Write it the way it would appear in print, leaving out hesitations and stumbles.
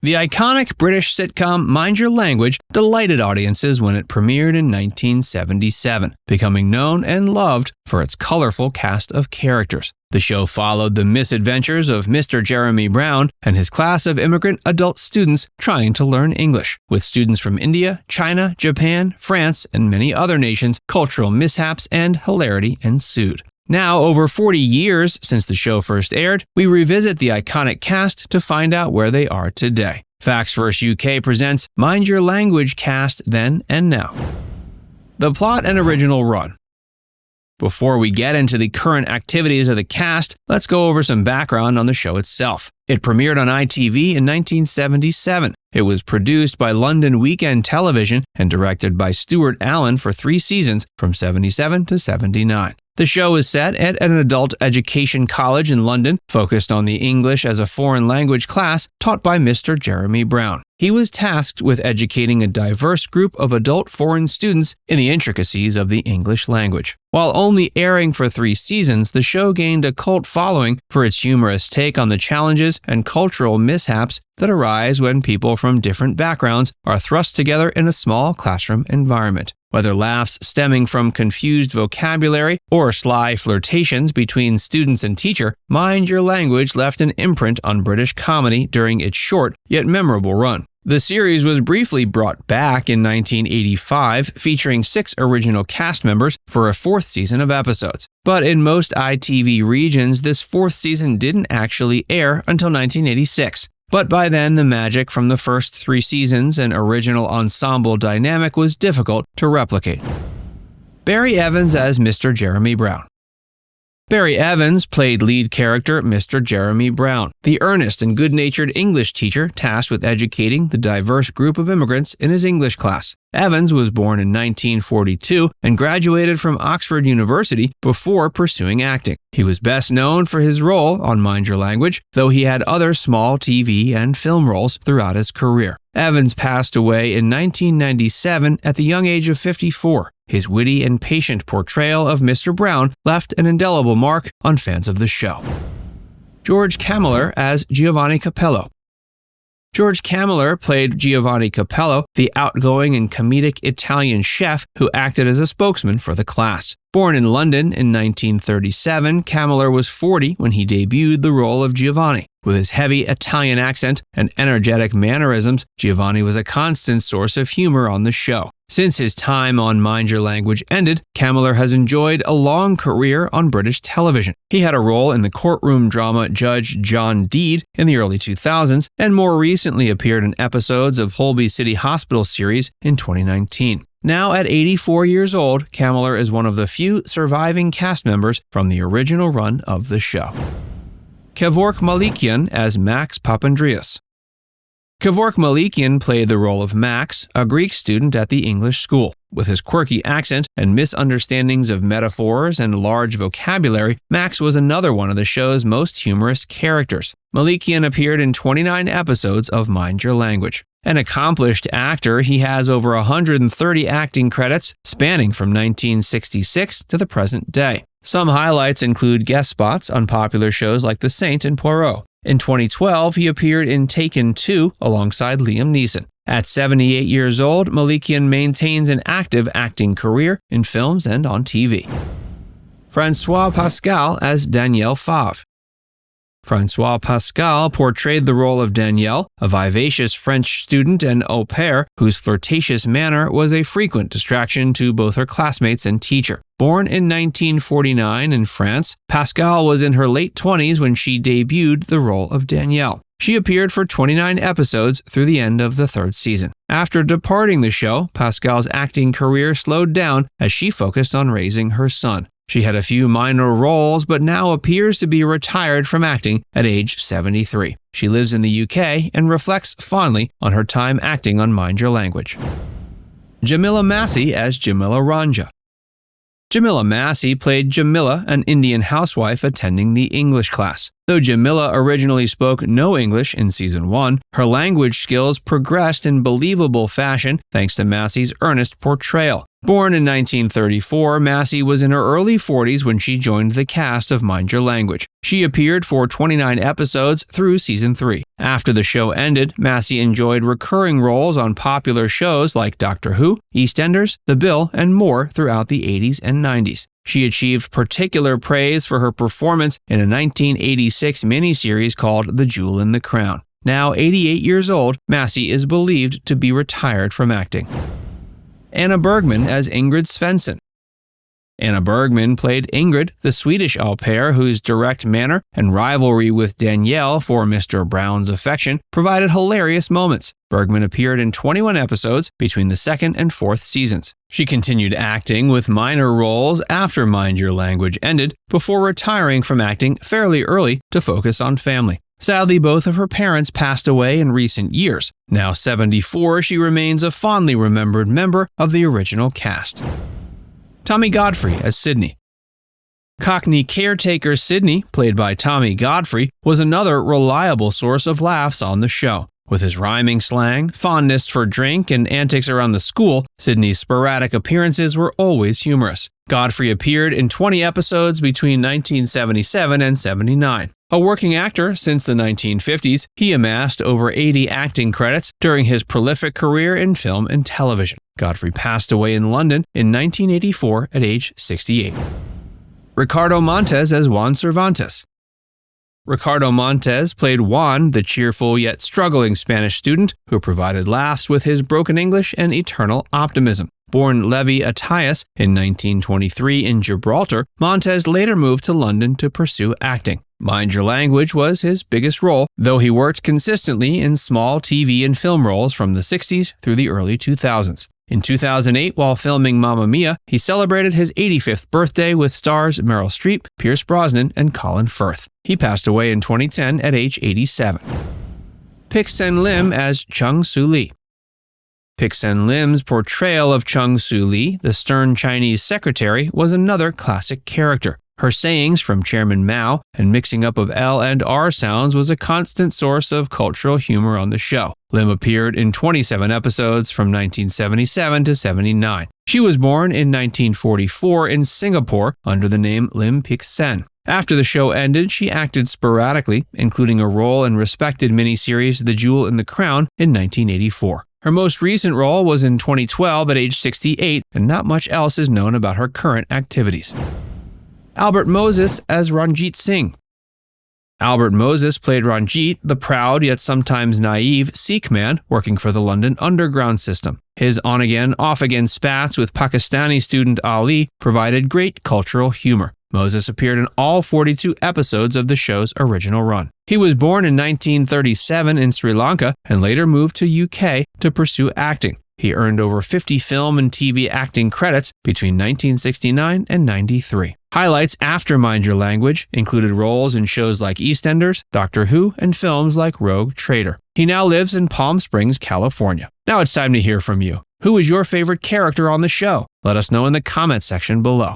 The iconic British sitcom Mind Your Language delighted audiences when it premiered in 1977, becoming known and loved for its colorful cast of characters. The show followed the misadventures of Mr. Jeremy Brown and his class of immigrant adult students trying to learn English. With students from India, China, Japan, France, and many other nations, cultural mishaps and hilarity ensued. Now, over 40 years since the show first aired, we revisit the iconic cast to find out where they are today. Facts Verse UK presents Mind Your Language cast then and now. The plot and original run. Before we get into the current activities of the cast, let's go over some background on the show itself. It premiered on ITV in 1977. It was produced by London Weekend Television and directed by Stuart Allen for 3 seasons from 77 to 79. The show is set at an adult education college in London, focused on the English as a foreign language class taught by Mr. Jeremy Brown. He was tasked with educating a diverse group of adult foreign students in the intricacies of the English language. While only airing for 3 seasons, the show gained a cult following for its humorous take on the challenges and cultural mishaps that arise when people from different backgrounds are thrust together in a small classroom environment. Whether laughs stemming from confused vocabulary or sly flirtations between students and teacher, Mind Your Language left an imprint on British comedy during its short yet memorable run. The series was briefly brought back in 1985, featuring 6 original cast members for a 4th season of episodes. But in most ITV regions, this 4th season didn't actually air until 1986. But by then, the magic from the first 3 seasons and original ensemble dynamic was difficult to replicate. Barry Evans as Mr. Jeremy Brown. Barry Evans played lead character Mr. Jeremy Brown, the earnest and good-natured English teacher tasked with educating the diverse group of immigrants in his English class. Evans was born in 1942 and graduated from Oxford University before pursuing acting. He was best known for his role on Mind Your Language, though he had other small TV and film roles throughout his career. Evans passed away in 1997 at the young age of 54. His witty and patient portrayal of Mr. Brown left an indelible mark on fans of the show. George Camiller as Giovanni Capello. George Camiller played Giovanni Capello, the outgoing and comedic Italian chef who acted as a spokesman for the class. Born in London in 1937, Camiller was 40 when he debuted the role of Giovanni. With his heavy Italian accent and energetic mannerisms, Giovanni was a constant source of humor on the show. Since his time on Mind Your Language ended, Camiller has enjoyed a long career on British television. He had a role in the courtroom drama Judge John Deed in the early 2000s and more recently appeared in episodes of Holby City Hospital series in 2019. Now at 84 years old, Camiller is one of the few surviving cast members from the original run of the show. Kevork Malikyan as Max Papandrious. Kevork Malikyan played the role of Max, a Greek student at the English school. With his quirky accent and misunderstandings of metaphors and large vocabulary, Max was another one of the show's most humorous characters. Malikyan appeared in 29 episodes of Mind Your Language. An accomplished actor, he has over 130 acting credits spanning from 1966 to the present day. Some highlights include guest spots on popular shows like The Saint and Poirot. In 2012, he appeared in Taken 2 alongside Liam Neeson. At 78 years old, Malikyan maintains an active acting career in films and on TV. Francoise Pascal as Danielle Favre. Francoise Pascal portrayed the role of Danielle, a vivacious French student and au pair whose flirtatious manner was a frequent distraction to both her classmates and teacher. Born in 1949 in France, Pascal was in her late 20s when she debuted the role of Danielle. She appeared for 29 episodes through the end of the 3rd season. After departing the show, Pascal's acting career slowed down as she focused on raising her son. She had a few minor roles, but now appears to be retired from acting at age 73. She lives in the UK and reflects fondly on her time acting on Mind Your Language. Jamila Massey as Jamila Ranjha. Jamila Massey played Jamila, an Indian housewife attending the English class. Though Jamila originally spoke no English in Season 1, her language skills progressed in believable fashion thanks to Massey's earnest portrayal. Born in 1934, Massey was in her early 40s when she joined the cast of Mind Your Language. She appeared for 29 episodes through season 3. After the show ended, Massey enjoyed recurring roles on popular shows like Doctor Who, EastEnders, The Bill, and more throughout the 80s and 90s. She achieved particular praise for her performance in a 1986 miniseries called The Jewel in the Crown. Now 88 years old, Massey is believed to be retired from acting. Anna Bergman as Ingrid Svenson. Anna Bergman played Ingrid, the Swedish au pair whose direct manner and rivalry with Danielle for Mr. Brown's affection provided hilarious moments. Bergman appeared in 21 episodes between the second and fourth seasons. She continued acting with minor roles after Mind Your Language ended, before retiring from acting fairly early to focus on family. Sadly, both of her parents passed away in recent years. Now 74, she remains a fondly remembered member of the original cast. Tommy Godfrey as Sidney. Cockney caretaker Sidney, played by Tommy Godfrey, was another reliable source of laughs on the show. With his rhyming slang, fondness for drink, and antics around the school, Sidney's sporadic appearances were always humorous. Godfrey appeared in 20 episodes between 1977 and 79. A working actor since the 1950s, he amassed over 80 acting credits during his prolific career in film and television. Godfrey passed away in London in 1984 at age 68. Ricardo Montez as Juan Cervantes. Ricardo Montez played Juan, the cheerful yet struggling Spanish student who provided laughs with his broken English and eternal optimism. Born Levi Attias in 1923 in Gibraltar, Montez later moved to London to pursue acting. Mind Your Language was his biggest role, though he worked consistently in small TV and film roles from the 60s through the early 2000s. In 2008, while filming Mamma Mia, he celebrated his 85th birthday with stars Meryl Streep, Pierce Brosnan, and Colin Firth. He passed away in 2010 at age 87. Pik-Sen Lim as Chung Soo Lee. Pik-Sen Lim's portrayal of Chung Soo Lee, the stern Chinese secretary, was another classic character. Her sayings from Chairman Mao and mixing up of L and R sounds was a constant source of cultural humor on the show. Lim appeared in 27 episodes from 1977 to 79. She was born in 1944 in Singapore under the name Lim Pik-Sen. After the show ended, she acted sporadically, including a role in respected miniseries The Jewel in the Crown in 1984. Her most recent role was in 2012 at age 68, and not much else is known about her current activities. Albert Moses as Ranjeet Singh. Albert Moses played Ranjeet, the proud yet sometimes naive Sikh man working for the London Underground system. His on-again, off-again spats with Pakistani student Ali provided great cultural humor. Moses appeared in all 42 episodes of the show's original run. He was born in 1937 in Sri Lanka and later moved to UK to pursue acting. He earned over 50 film and TV acting credits between 1969 and 93. Highlights after Mind Your Language included roles in shows like EastEnders, Doctor Who, and films like Rogue Trader. He now lives in Palm Springs, California. Now it's time to hear from you. Who is your favorite character on the show? Let us know in the comment section below.